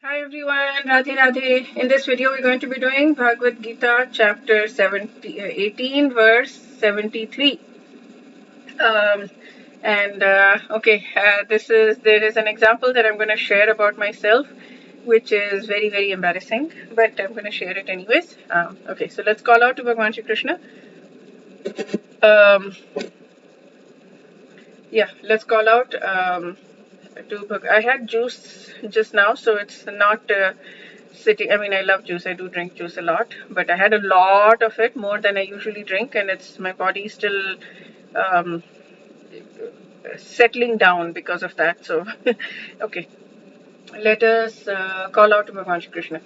Hi everyone, Radhe Radhe. In this video, we're going to be doing Bhagavad Gita chapter 18, verse 73. Um, there is an example that I'm going to share about myself, which is very, very embarrassing, but I'm going to share it anyways. So let's call out to Bhagwan Shri Krishna. Um, let's call out I had juice just now, so it's not sitting. I mean, I love juice. I do drink juice a lot, but I had a lot of it, more than I usually drink, and it's my body still um, settling down because of that. So, okay, let us call out to Bhagwan Shri Krishna.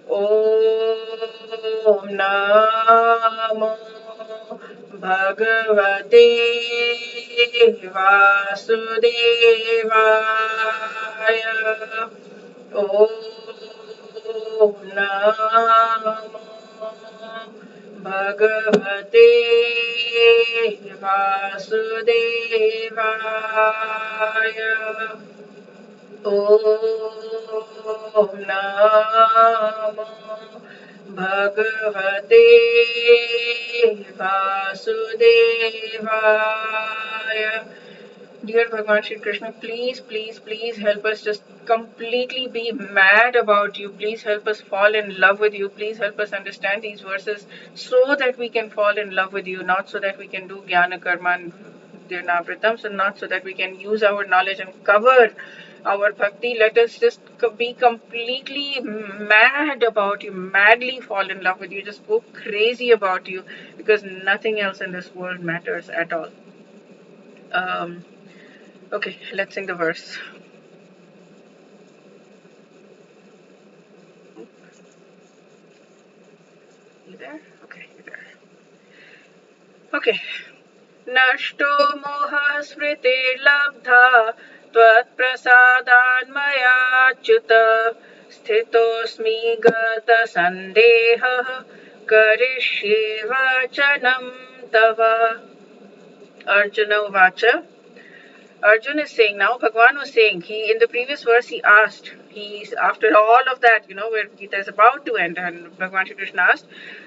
Om Namo Bhagavate Vasudevaya. Om Namo Bhagavate Vasudevaya. Om Namo Bhagavate Vasudevaya. Dear Bhagwan Shri Krishna, please, please, please help us just completely be mad about you. Please help us fall in love with you. Please help us understand these verses so that we can fall in love with you, not so that we can do Jnana Karma and Dhyana so not so that we can use our knowledge and cover our bhakti. Let us just be completely mad about you, madly fall in love with you, just go crazy about you, because nothing else in this world matters at all. Okay, let's sing the verse. You there? Okay, you're there. Okay. Nashto moha smriti labdha tvat prasadan maya chuta sthitosmi gata sandeha karishye vachanam tava. Arjuna Vacha. Arjun is saying now, Bhagwan was saying, he in the previous verse he asked, he's after all of that, where Gita is about to end, and Bhagwan Shri Krishna asked,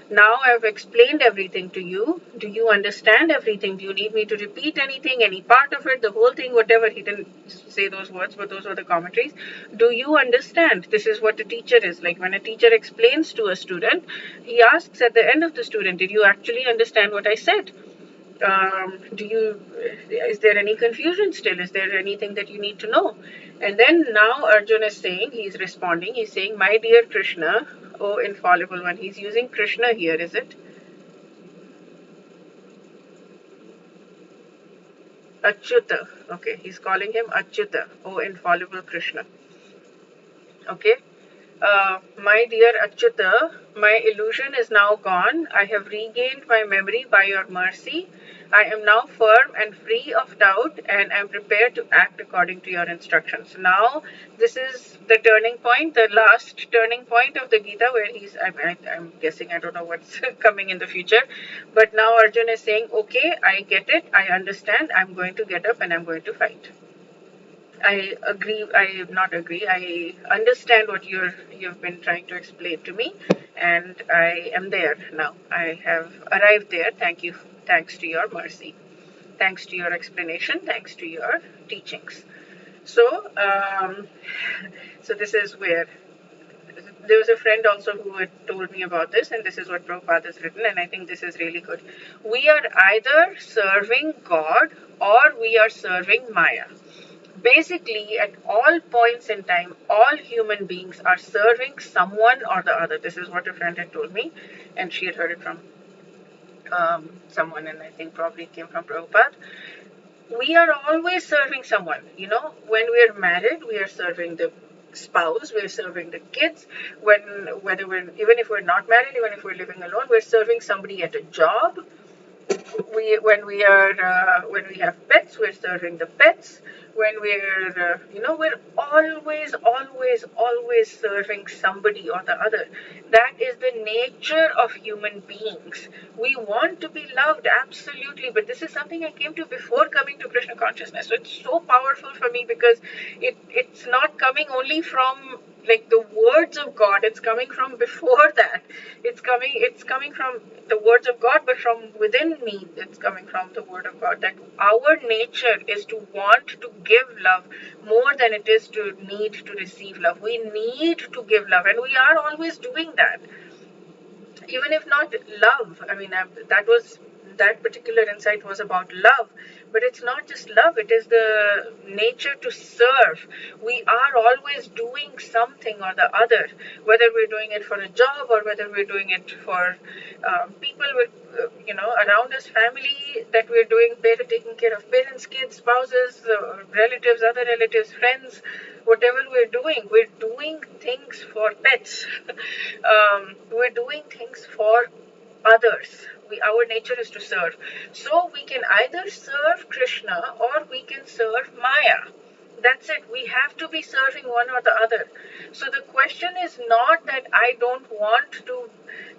now I've explained everything to you. Do you understand everything? Do you need me to repeat anything, any part of it, the whole thing, whatever? He didn't say those words, but those were the commentaries. Do you understand? This is what a teacher is. Like when a teacher explains to a student, he asks at the end of the student, did you actually understand what I said? Is there any confusion still? Is there anything that you need to know? And then now Arjuna is saying, he's responding, he's saying, my dear Krishna, oh infallible one. He's using Krishna here, is it? Achyuta. Okay, he's calling him Achyuta, oh infallible Krishna. Okay. My dear Achyuta, my illusion is now gone. I have regained my memory by your mercy. I am now firm and free of doubt, and am prepared to act according to your instructions. Now, this is the turning point, the last turning point of the Gita, where I'm guessing, I don't know what's coming in the future, but now Arjuna is saying, okay, I get it, I understand, I'm going to get up and I'm going to fight. I agree. I not agree. I understand what you've been trying to explain to me, and I am there now. I have arrived there. Thank you. Thanks to your mercy. Thanks to your explanation. Thanks to your teachings. So, so this is where there was a friend also who had told me about this, and this is what Prabhupada has written, and I think this is really good. We are either serving God or we are serving Maya. Basically, at all points in time, all human beings are serving someone or the other. This is what a friend had told me, and she had heard it from someone, and I think probably it came from Prabhupada. We are always serving someone. When we are married, we are serving the spouse, we're serving the kids. Even if we're not married, even if we're living alone, we're serving somebody at a job. When we have pets, we're serving the pets. when we're we're always serving somebody or the other. That is the nature of human beings. We want to be loved, absolutely, but this is something I came to before coming to Krishna consciousness. So it's so powerful for me because it's not coming only from like the words of God. It's coming from before that. It's coming from the words of God, but from within me it's coming from the word of God, that our nature is to want to give love more than it is to need to receive love. We need to give love, and we are always doing that, even if not love. I mean, that particular insight was about love, but it's not just love, it is the nature to serve. We are always doing something or the other, whether we're doing it for a job or whether we're doing it for people with around us, family, that we're doing, taking care of parents, kids, spouses, relatives, other relatives, friends. Whatever we're doing things for pets. We're doing things for others. Our nature is to serve. So we can either serve Krishna or we can serve Maya. That's it. We have to be serving one or the other. So the question is not that I don't want to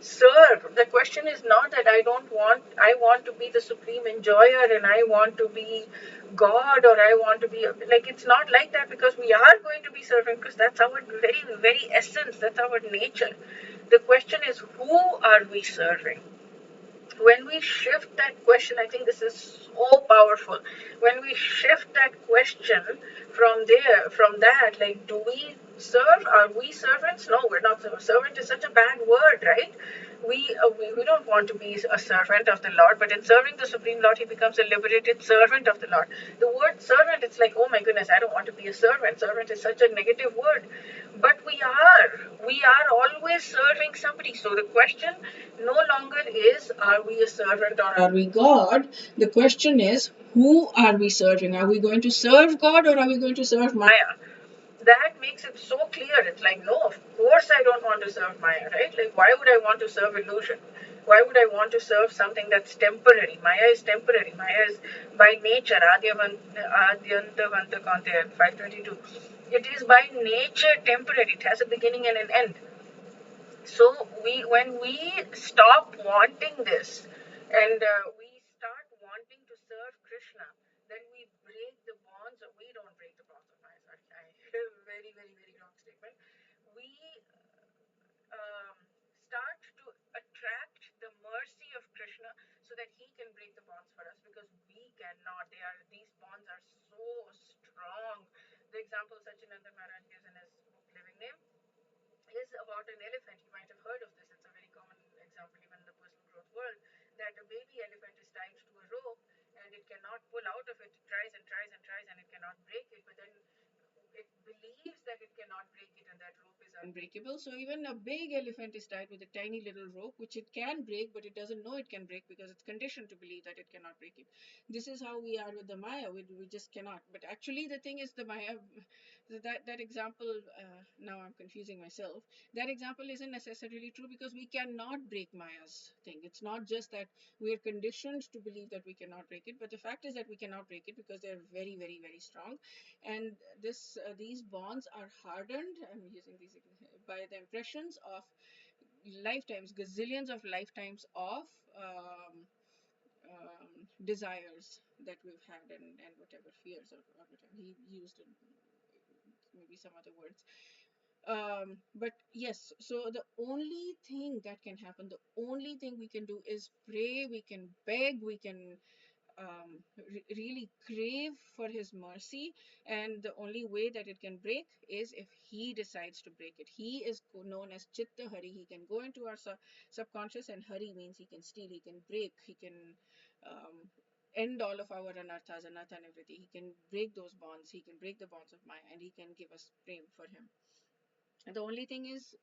serve. The question is not that I want to be the supreme enjoyer and I want to be God, or I want to be like, it's not like that, because we are going to be serving, because that's our very, very essence, that's our nature. The question is, who are we serving? When we shift that question, I think this is so powerful. When we shift that question from that, like, do we serve? Are we servants? No, we're not. Servant is such a bad word, right? We don't want to be a servant of the Lord, but in serving the Supreme Lord, he becomes a liberated servant of the Lord. The word servant, it's like, oh my goodness, I don't want to be a servant. Servant is such a negative word. But we are always serving somebody. So the question no longer is, are we a servant or are we God? The question is, who are we serving? Are we going to serve God or are we going to serve Maya? That makes it so clear. It's like, no, of course I don't want to serve Maya, right? Like, why would I want to serve illusion? Why would I want to serve something that's temporary? Maya is temporary. Maya is by nature, Adyantavanta Kante, 522. It is by nature temporary. It has a beginning and an end. So when we stop wanting this, and we start wanting to serve Krishna, then we break the bonds. We don't break the bonds of Maya. Sorry, very, very, very wrong statement. We um, start to attract the mercy of Krishna so that he can break the bonds for us, because we cannot. These bonds are so strong. The example Sachinanda Maharaj gives in his book Living Name is about an elephant. You might have heard of this. It's a very common example even in the personal growth world, that a baby elephant is tied to a rope and it cannot pull out of it. It tries and tries and tries and it cannot break it, but then it believes that it cannot break it and that rope is unbreakable. So even a big elephant is tied with a tiny little rope, which it can break, but it doesn't know it can break because it's conditioned to believe that it cannot break it. This is how we are with the Maya. We just cannot. But actually, the thing is, the Maya, that example, now I'm confusing myself. That example isn't necessarily true, because we cannot break Maya's thing. It's not just that we are conditioned to believe that we cannot break it, but the fact is that we cannot break it because they're very, very, very strong. And these bonds are hardened, I'm using these, by the impressions of lifetimes, gazillions of lifetimes of desires that we've had, and whatever fears, or whatever he used, maybe some other words. But yes, so the only thing that can happen, the only thing we can do is pray, we can beg, we can really crave for his mercy, and the only way that it can break is if he decides to break it. He is known as Chitta Hari. He can go into our subconscious, and Hari means he can steal, he can break, he can um, end all of our anarthas, anartha and everything. He can break those bonds, he can break the bonds of Maya, and he can give us prem for him. And the only thing is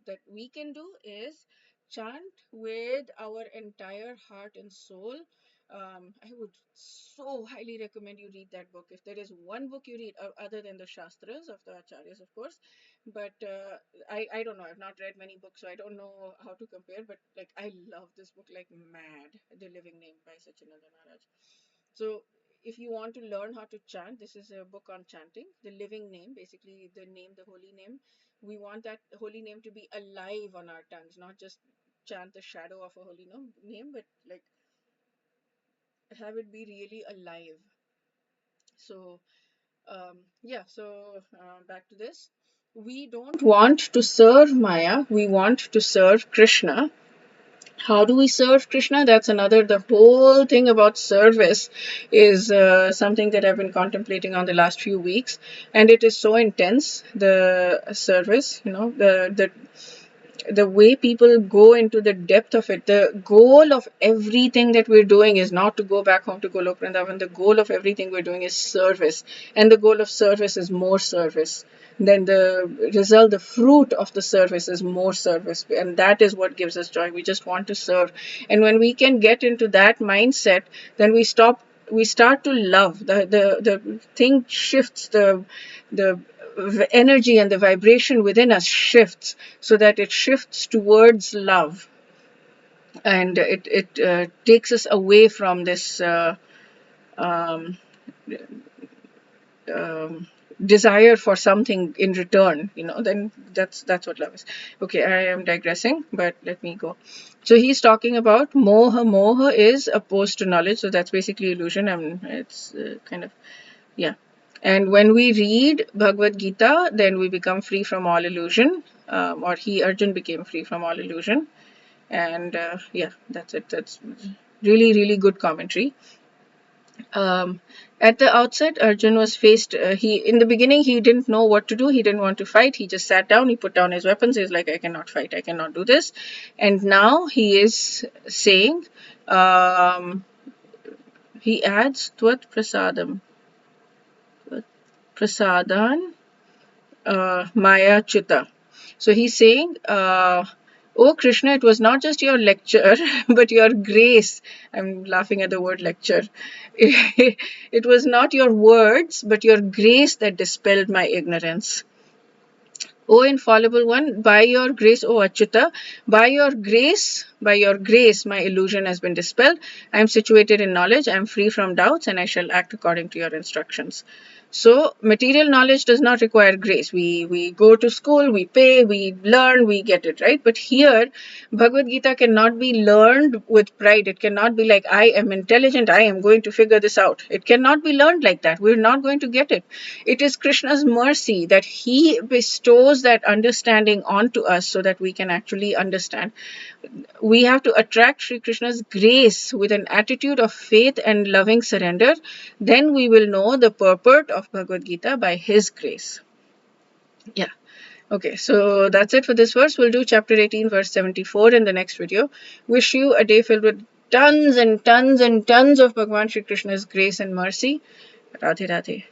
that we can do is chant with our entire heart and soul. I would so highly recommend you read that book. If there is one book you read, other than the Shastras of the Acharyas, of course, but I don't know. I've not read many books, so I don't know how to compare. But like, I love this book like mad. The Living Name by Sachinanda Maharaj. So if you want to learn how to chant, this is a book on chanting, the living name, basically the name, the holy name. We want that holy name to be alive on our tongues, not just chant the shadow of a holy name, but like have it be really alive. So back to this. We don't want to serve Maya, we want to serve Krishna. How do we serve Krishna? That's another, the whole thing about service is something that I've been contemplating on the last few weeks. And it is so intense, the service, the way people go into the depth of it. The goal of everything that we're doing is not to go back home to Goloka Vrindavan. The goal of everything we're doing is service. And the goal of service is more service. Then the result, the fruit of the service is more service. And that is what gives us joy. We just want to serve. And when we can get into that mindset, then we start to love. The thing shifts, the energy and the vibration within us shifts, so that it shifts towards love, and it takes us away from this um, um, desire for something in return. Then that's what love is. Okay, I am digressing, but let me go. So he's talking about moha. Moha is opposed to knowledge, so that's basically illusion, and it's kind of, yeah. And when we read Bhagavad Gita, then we become free from all illusion, or Arjun became free from all illusion. And that's it. That's really, really good commentary. At the outset, Arjun was faced, in the beginning, he didn't know what to do. He didn't want to fight. He just sat down, he put down his weapons. He's like, I cannot fight. I cannot do this. And now he is saying, he adds, Tvat prasadam. Prasadan Maya Chitta. So he's saying, oh Krishna, it was not just your lecture, but your grace. I'm laughing at the word lecture. It was not your words, but your grace that dispelled my ignorance. O infallible one, by your grace, O Achyuta, by your grace, my illusion has been dispelled. I am situated in knowledge, I am free from doubts, and I shall act according to your instructions. So, material knowledge does not require grace. We go to school, we pay, we learn, we get it, right? But here, Bhagavad Gita cannot be learned with pride. It cannot be like, I am intelligent, I am going to figure this out. It cannot be learned like that. We're not going to get it. It is Krishna's mercy that he bestows that understanding onto us so that we can actually understand. We have to attract Sri Krishna's grace with an attitude of faith and loving surrender. Then we will know the purport of Bhagavad Gita by his grace. Yeah. Okay, so that's it for this verse. We'll do chapter 18, verse 74 in the next video. Wish you a day filled with tons and tons and tons of Bhagwan Sri Krishna's grace and mercy. Radhe Radhe.